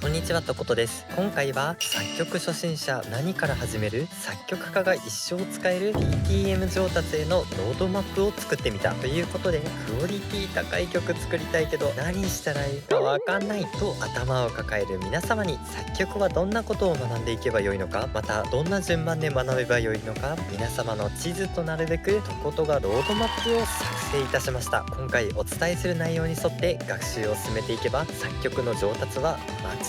こんにちはとことです。今回は作曲初心者何から始める作曲家が一生使える BPM 上達へのロードマップを作ってみたということで、クオリティ高い曲作りたいけど何したらいいかわかんないと頭を抱える皆様に、作曲はどんなことを学んでいけばよいのか、またどんな順番で学べばよいのか、皆様の地図となるべくとことがロードマップを作成いたしました。今回お伝えする内容に沿って学習を進めていけば、作曲の上達は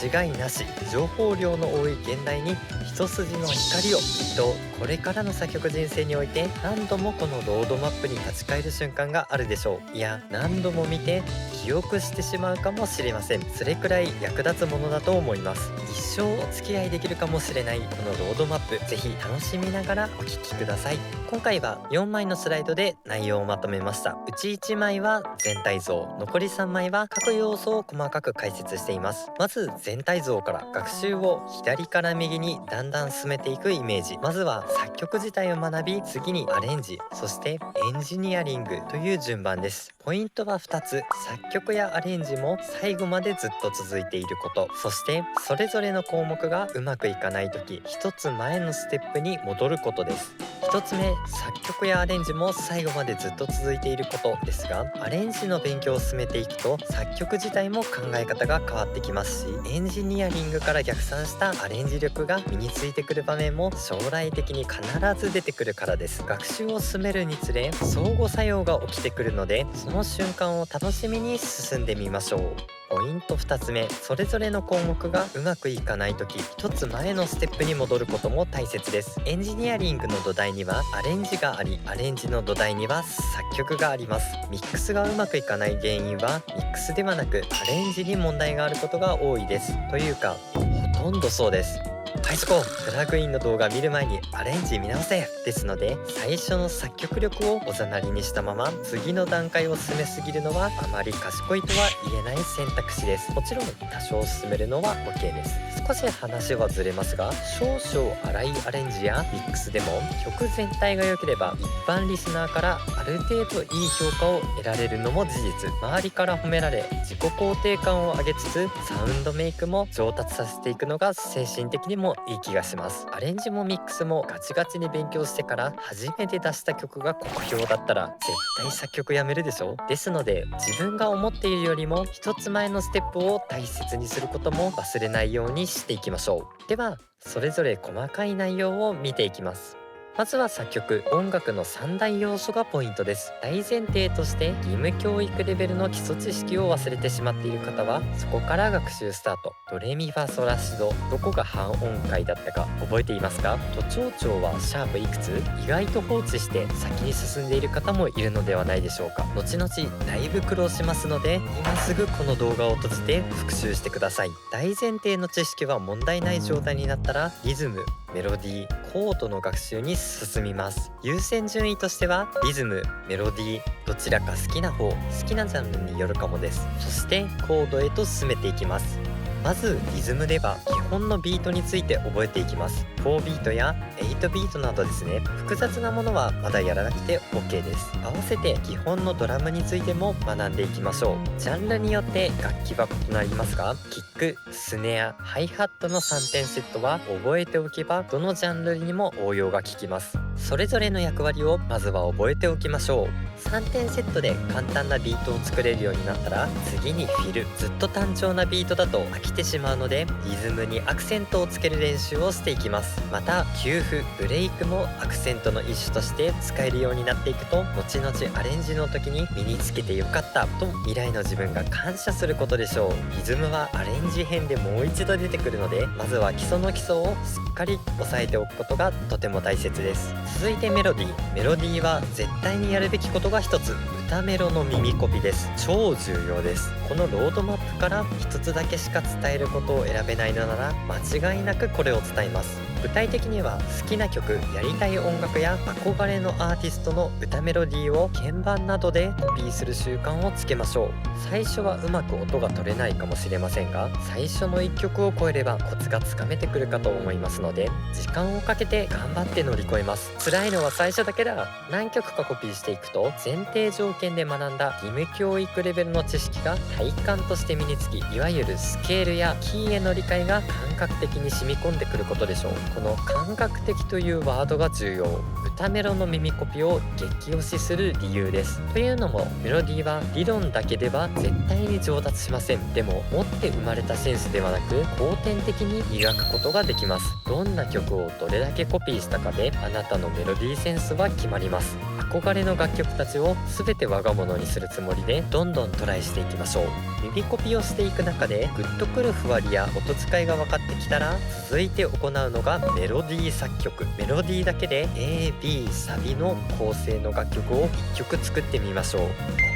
間違いなし。情報量の多い現代に一筋の光を。きっとこれからの作曲人生において何度もこのロードマップに立ち返る瞬間があるでしょう。いや、何度も見て記憶してしまうかもしれません。それくらい役立つものだと思います。一生お付き合いできるかもしれないこのロードマップ、ぜひ楽しみながらお聴きください。今回は4枚のスライドで内容をまとめました。うち1枚は全体像、残り3枚は各要素を細かく解説しています。まず全体像から、学習を左から右にだんだん進めていくイメージ。まずは作曲自体を学び、次にアレンジ、そしてエンジニアリングという順番です。ポイントは2つ。作曲やアレンジも最後までずっと続いていること、そしてそれぞれの項目がうまくいかない時、一つ前のステップに戻ることです。1つ目、作曲やアレンジも最後までずっと続いていることですが、アレンジの勉強を進めていくと作曲自体も考え方が変わってきますし、エンジニアリングから逆算したアレンジ力が身についてくる場面も将来的に必ず出てくるからです。学習を進めるにつれ相互作用が起きてくるので、その瞬間を楽しみに進んでみましょう。ポイント2つ目、それぞれの項目がうまくいかない時、一つ前のステップに戻ることも大切です。エンジニアリングの土台にはアレンジがあり、アレンジの土台には作曲があります。ミックスがうまくいかない原因はミックスではなくアレンジに問題があることが多いです。というかほとんどそうです。はい、そこプラグインの動画見る前にアレンジ見直せですので、最初の作曲力をおざなりにしたまま次の段階を進めすぎるのはあまり賢いとは言えない選択肢です。もちろん多少進めるのは OK です。少し話はずれますが、少々荒いアレンジやミックスでも曲全体が良ければ一般リスナーからある程度いい評価を得られるのも事実。周りから褒められ自己肯定感を上げつつ、サウンドメイクも上達させていくのが精神的にもいい気がします。アレンジもミックスもガチガチに勉強してから初めて出した曲が酷評だったら絶対作曲やめるでしょ。ですので自分が思っているよりも一つ前のステップを大切にすることも忘れないようにしていきましょう。ではそれぞれ細かい内容を見ていきます。まずは作曲、音楽の3大要素がポイントです。大前提として義務教育レベルの基礎知識を忘れてしまっている方はそこから学習スタート。ドレミファソラシド、どこが半音階だったか覚えていますか？都庁長はシャープいくつ？意外と放置して先に進んでいる方もいるのではないでしょうか。後々だいぶ苦労しますので、今すぐこの動画を閉じて復習してください。大前提の知識は問題ない状態になったらリズム、メロディー、コードの学習に進みます。優先順位としてはリズム、メロディー、どちらか好きな方、好きなジャンルによるかもです。そしてコードへと進めていきます。まずリズムでは基本のビートについて覚えていきます。4ビートや8ビートなどですね。複雑なものはまだやらなくて OK です。合わせて基本のドラムについても学んでいきましょう。ジャンルによって楽器は異なりますが、キック、スネア、ハイハットの3点セットは覚えておけばどのジャンルにも応用が効きます。それぞれの役割をまずは覚えておきましょう。3点セットで簡単なビートを作れるようになったら次にフィル。ずっと単調なビートだと飽きてしまうのでリズムにアクセントをつける練習をしていきます。また休符、ブレイクもアクセントの一種として使えるようになっていくと、後々アレンジの時に身につけてよかったと未来の自分が感謝することでしょう。リズムはアレンジ編でもう一度出てくるので、まずは基礎の基礎をしっかり押さえておくことがとても大切です。続いてメロディー。メロディーは絶対にやるべきことが一つ、歌メロの耳コピです。超重要です。このロードマップから一つだけしか伝えることを選べないのなら間違いなくこれを伝えます。具体的には好きな曲、やりたい音楽や憧れのアーティストの歌メロディーを鍵盤などでコピーする習慣をつけましょう。最初はうまく音が取れないかもしれませんが、最初の1曲を超えればコツがつかめてくるかと思いますので、時間をかけて頑張って乗り越えます。辛いのは最初だけだ。何曲かコピーしていくと前提条験で学んだ義務教育レベルの知識が体感として身につき、いわゆるスケールやキーへの理解が感覚的に染み込んでくることでしょう。この感覚的というワードが重要。歌メロの耳コピを激推しする理由です。というのもメロディーは理論だけでは絶対に上達しません。でも持って生まれたセンスではなく後天的に磨くことができます。どんな曲をどれだけコピーしたかであなたのメロディーセンスは決まります。憧れの楽曲たちを全て我が物にするつもりでどんどんトライしていきましょう。耳コピをしていく中でグッとくるふわりや音使いが分かってきたら、続いて行うのがメロディー作曲。メロディーだけで A、B、サビの構成の楽曲を1曲作ってみましょう。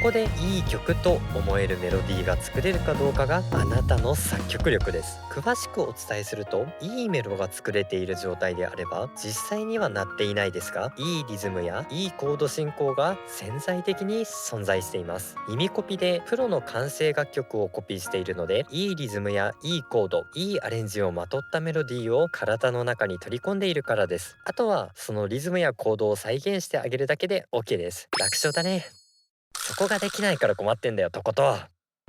ここでいい曲と思えるメロディーが作れるかどうかがあなたの作曲力です。詳しくお伝えすると、いいメロが作れている状態であれば実際にはなっていないですが、いいリズムやいいコード進行が潜在的に存在しています。耳コピでプロの完成楽曲をコピーしているので、いいリズムやいいコード、いいアレンジをまとったメロディーを体の中に取り込んでいるからです。あとはそのリズムやコードを再現してあげるだけで OK です。楽勝だね。そこができないから困ってんだよとこと。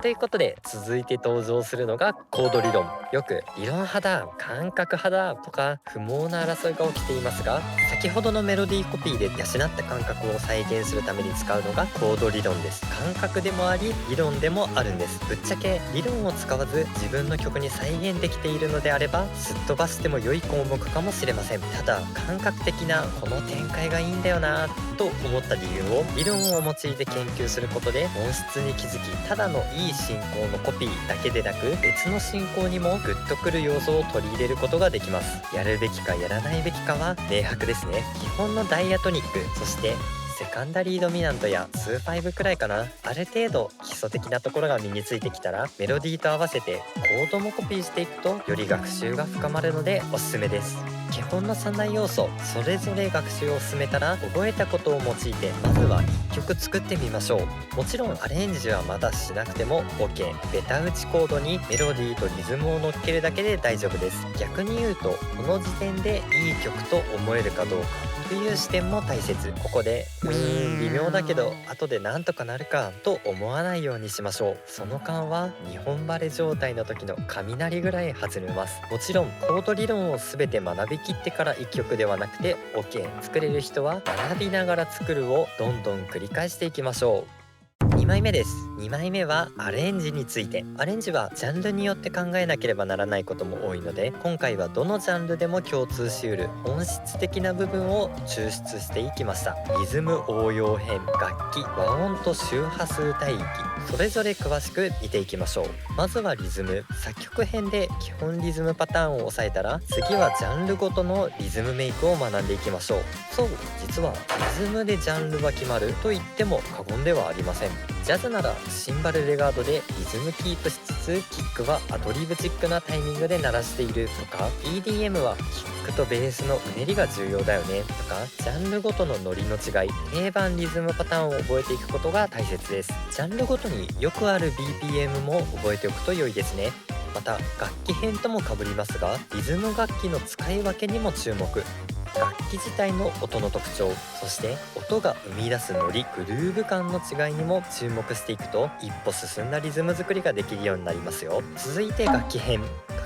ということで続いて登場するのがコード理論。よく理論派だ、感覚派だとか不毛な争いが起きていますが、先ほどのメロディーコピーで養った感覚を再現するために使うのがコード理論です。感覚でもあり理論でもあるんです。ぶっちゃけ理論を使わず自分の曲に再現できているのであればすっ飛ばしても良い項目かもしれません。ただ感覚的なこの展開がいいんだよなと思った理由を理論を用いて研究することで本質に気づき、ただのいい進行のコピーだけでなく別の進行にもグッとくる要素を取り入れることができます。やるべきかやらないべきかは明白ですね。基本のダイアトニック、そしてセカンダリードミナントやスーファイブくらいかな。ある程度基礎的なところが身についてきたらメロディーと合わせてコードもコピーしていくとより学習が深まるのでおすすめです。基本の3大要素それぞれ学習を進めたら、覚えたことを用いてまずは1曲作ってみましょう。もちろんアレンジはまだしなくても OK。 ベタ打ちコードにメロディーとリズムを乗っけるだけで大丈夫です。逆に言うとこの時点でいい曲と思えるかどうかという視点も大切。ここで微妙だけど後でなんとかなるかと思わないようにしましょう。その間は日本バレ状態の時の雷ぐらい外れます。もちろんコード理論を全て学びきってから1曲ではなくて OK。 作れる人は学びながら作るをどんどん繰り返していきましょう。2枚目です。2枚目はアレンジについて。アレンジはジャンルによって考えなければならないことも多いので、今回はどのジャンルでも共通しうる本質的な部分を抽出していきました。リズム応用編、楽器、和音と周波数帯域、それぞれ詳しく見ていきましょう。まずはリズム。作曲編で基本リズムパターンを押さえたら、次はジャンルごとのリズムメイクを学んでいきましょう。そう、実はリズムでジャンルは決まると言っても過言ではありません。ジャズならシンバルレガードでリズムキープしつつ、キックはアドリブチックなタイミングで鳴らしているとか、 EDM はキックとベースのうねりが重要だよねとか、ジャンルごとのノリの違い、定番リズムパターンを覚えていくことが大切です。ジャンルごとによくある BPM も覚えておくと良いですね。また楽器編ともかぶりますが、リズム楽器の使い分けにも注目。楽器自体の音の特徴、そして音が生み出すノリ、グルーヴ感の違いにも注目していくと、一歩進んだリズム作りができるようになりますよ。続いて楽器編。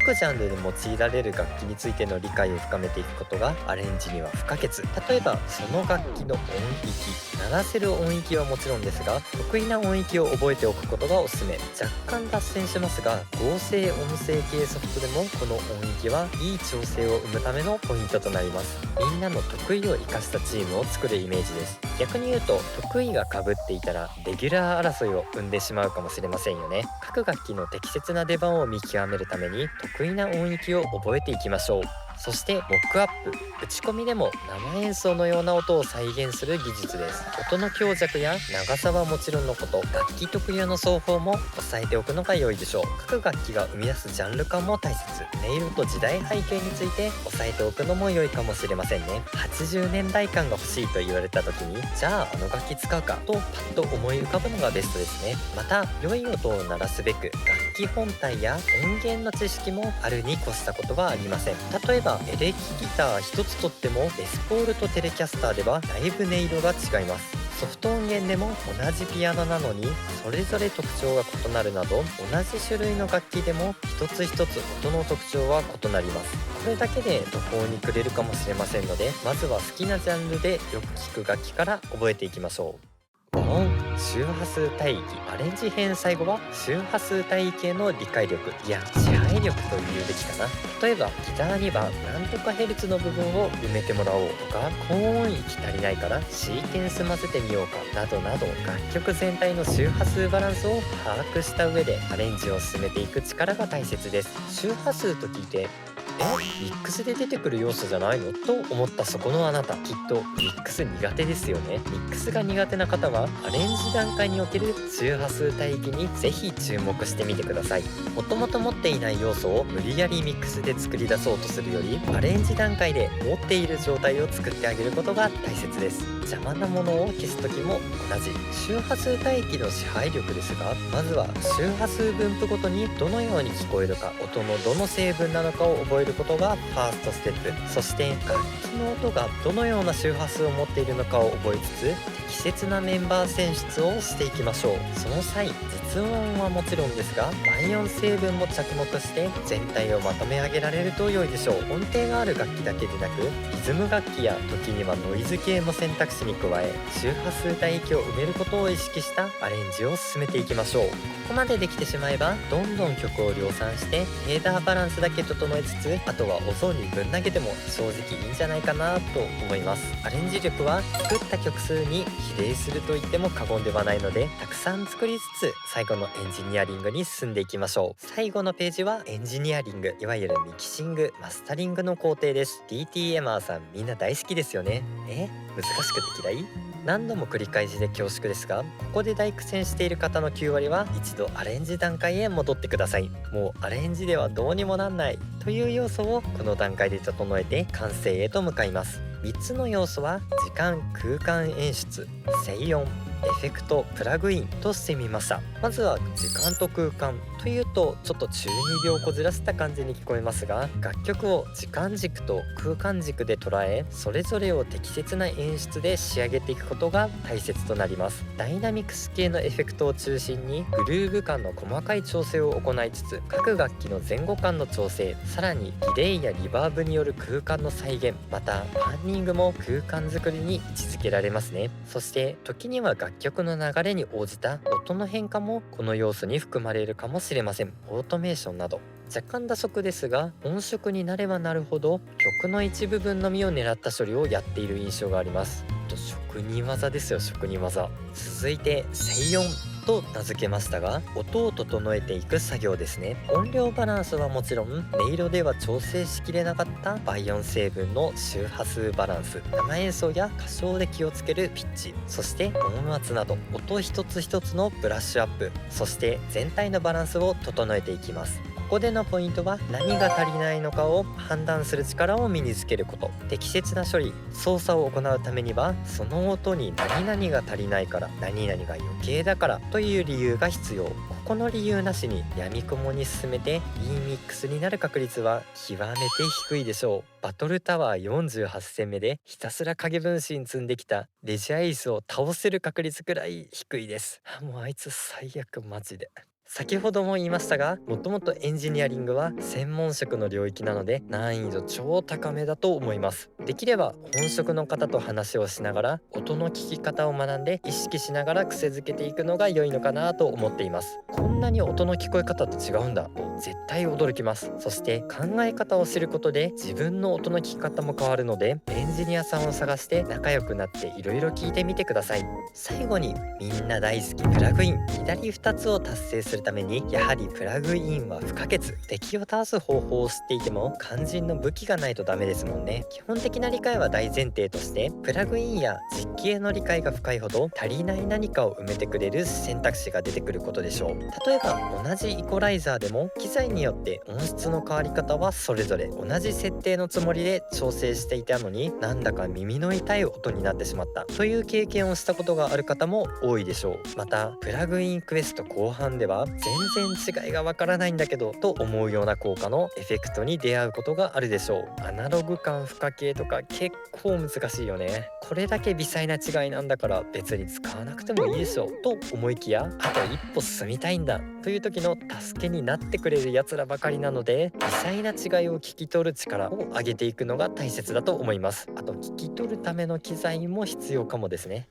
各ジャンルで用いられる楽器についての理解を深めていくことがアレンジには不可欠。例えばその楽器の音域、鳴らせる音域はもちろんですが、得意な音域を覚えておくことがおすすめ。若干脱線しますが、合成音声系ソフトでもこの音域はいい調整を生むためのポイントとなります。みんなの得意を生かしたチームを作るイメージです。逆に言うと得意が被っていたらレギュラー争いを生んでしまうかもしれませんよね。各楽器の適切な出番を見極めるために得意な音域を覚えていきましょう。そしてモックアップ、打ち込みでも生演奏のような音を再現する技術です。音の強弱や長さはもちろんのこと、楽器特有の奏法も押さえておくのが良いでしょう。各楽器が生み出すジャンル感も大切。音色と時代背景について押さえておくのも良いかもしれませんね。80年代感が欲しいと言われた時に、じゃああの楽器使うかとパッと思い浮かぶのがベストですね。また良い音を鳴らすべく楽器本体や音源の知識もあるに越したことはありません。例えばエレキギター一つとってもレスポールとテレキャスターではだいぶ音色が違います。ソフト音源でも同じピアノなのにそれぞれ特徴が異なるなど、同じ種類の楽器でも一つ一つ音の特徴は異なります。これだけで途方に暮れるかもしれませんので、まずは好きなジャンルでよく聴く楽器から覚えていきましょう。5音周波数帯域アレンジ編。最後は周波数帯域への理解力、いや支配力と言うべきかな。例えばギターにはなんとかヘルツの部分を埋めてもらおうとか、高音域足りないからシーケンス混ぜてみようかなどなど、楽曲全体の周波数バランスを把握した上でアレンジを進めていく力が大切です。周波数と聞いてミックスで出てくる要素じゃないのと思ったそこのあなた、きっとミックス苦手ですよね。ミックスが苦手な方はアレンジ段階における周波数帯域にぜひ注目してみてください。もともと持っていない要素を無理やりミックスで作り出そうとするより、アレンジ段階で持っている状態を作ってあげることが大切です。邪魔なものを消す時も同じ。周波数帯域の支配力ですが、まずは周波数分布ごとにどのように聞こえるか、音のどの成分なのかを覚えることがファーストステップ。そして楽器の音がどのような周波数を持っているのかを覚えつつ、適切なメンバー選出をしていきましょう。その際実音はもちろんですが、倍音成分も着目して全体をまとめ上げられると良いでしょう。音程がある楽器だけでなく、リズム楽器や時にはノイズ系も選択肢に加え、周波数帯域を埋めることを意識したアレンジを進めていきましょう。ここまでできてしまえば、どんどん曲を量産してフェーダーバランスだけ整えつつ、あとはお雑煮ぶん投げても正直いいんじゃないかなと思います。アレンジ力は作った曲数に比例すると言っても過言ではないので、たくさん作りつつ最後のエンジニアリングに進んでいきましょう。最後のページはエンジニアリング、いわゆるミキシングマスタリングの工程です。 DTMer さんみんな大好きですよね。難しくて嫌い？何度も繰り返しで恐縮ですが、ここで大苦戦している方の9割は一度アレンジ段階へ戻ってください。もうアレンジではどうにもなんないという要素をこの段階で整えて完成へと向かいます。3つの要素は時間、空間演出、静音、エフェクト、プラグインとしてみました。まずは時間と空間というとちょっと中二病こじらせた感じに聞こえますが、楽曲を時間軸と空間軸で捉え、それぞれを適切な演出で仕上げていくことが大切となります。ダイナミクス系のエフェクトを中心にグルーヴ感の細かい調整を行いつつ、各楽器の前後感の調整、さらにディレイやリバーブによる空間の再現、またパンニングも空間作りに位置づけられますね。そして時には楽曲の流れに応じた音の変化もこの要素に含まれるかもしれません。オートメーションなど若干打足ですが、音色になればなるほど曲の一部分のみを狙った処理をやっている印象があります。職人技ですよ、職人技。続いて静音と名付けましたが、音を整えていく作業ですね。音量バランスはもちろん、音色では調整しきれなかった倍音成分の周波数バランス、生演奏や歌唱で気をつけるピッチ、そして音圧など音一つ一つのブラッシュアップ、そして全体のバランスを整えていきます。ここでのポイントは、何が足りないのかを判断する力を身につけること。適切な処理操作を行うためには、その音に何々が足りないから、何々が余計だからという理由が必要。ここの理由なしに闇雲に進めていいミックスになる確率は極めて低いでしょう。バトルタワー48戦目でひたすら影分身積んできたレジャーイースを倒せる確率くらい低いです。もうあいつ最悪マジで。先ほども言いましたが、もともとエンジニアリングは専門職の領域なので難易度超高めだと思います。できれば本職の方と話をしながら音の聞き方を学んで意識しながら癖づけていくのが良いのかなと思っています。こんなに音の聞こえ方って違うんだと絶対驚きます。そして考え方を知ることで自分の音の聞き方も変わるので、エンジニアさんを探して仲良くなっていろいろ聞いてみてください。最後にみんな大好きプラグイン、左2つを達成するためにやはりプラグインは不可欠。敵を倒す方法を知っていても肝心の武器がないとダメですもんね。基本的な理解は大前提として、プラグインや実機への理解が深いほど足りない何かを埋めてくれる選択肢が出てくることでしょう。例えば同じイコライザーでも機材によって音質の変わり方はそれぞれ。同じ設定のつもりで調整していたのに、なんだか耳の痛い音になってしまったという経験をしたことがある方も多いでしょう。またプラグインクエスト後半では全然違いがわからないんだけどと思うような効果のエフェクトに出会うことがあるでしょう。アナログ感不可形とか結構難しいよね。これだけ微細な違いなんだから別に使わなくてもいいでしょと思いきや、あと一歩進みたいんだという時の助けになってくれるやつらばかりなので、微細な違いを聞き取る力を上げていくのが大切だと思います。あと聞き取るための機材も必要かもですね。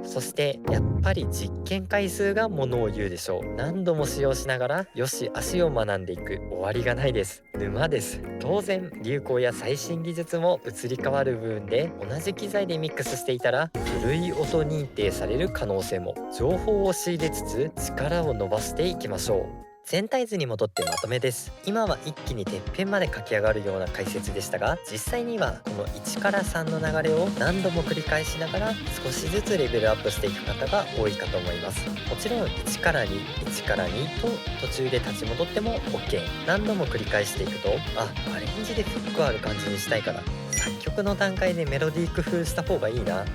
そしてやっぱり実験回数がものを言うでしょう。何度も使用しながらよし悪しを学んでいく、終わりがないです。沼です。当然流行や最新技術も移り変わる部分で、同じ機材でミックスしていたら古い音認定される可能性も。情報を仕入れつつ力を伸ばしていきましょう。全体図に戻ってまとめです。今は一気にてっぺんまで駆け上がるような解説でしたが、実際にはこの1から3の流れを何度も繰り返しながら少しずつレベルアップしていく方が多いかと思います。もちろん1から2、1から2と途中で立ち戻っても OK。 何度も繰り返していくと、アレンジでフックある感じにしたいから作曲の段階でメロディー工夫した方がいいな、こ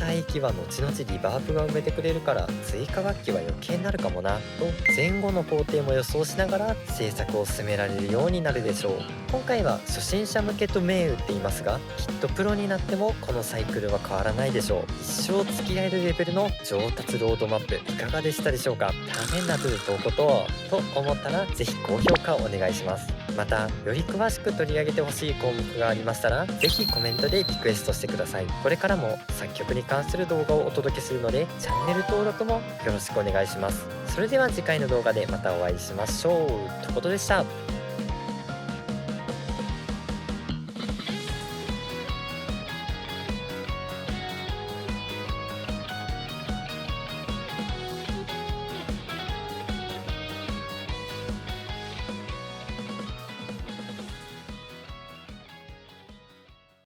の帯域は後々リバーブが埋めてくれるから追加楽器は余計になるかもなと、前後の工程も予想しながら制作を進められるようになるでしょう。今回は初心者向けと銘打っていますが、きっとプロになってもこのサイクルは変わらないでしょう。一生付き合えるレベルの上達ロードマップいかがでしたでしょうか。ためになるとこと思ったらぜひ高評価お願いします。またより詳しく取り上げてほしい項目がありましたらぜひコメントでリクエストしてください。これからも作曲に関する動画をお届けするのでチャンネル登録もよろしくお願いします。それでは次回の動画でまたお会いしましょう。とことでした。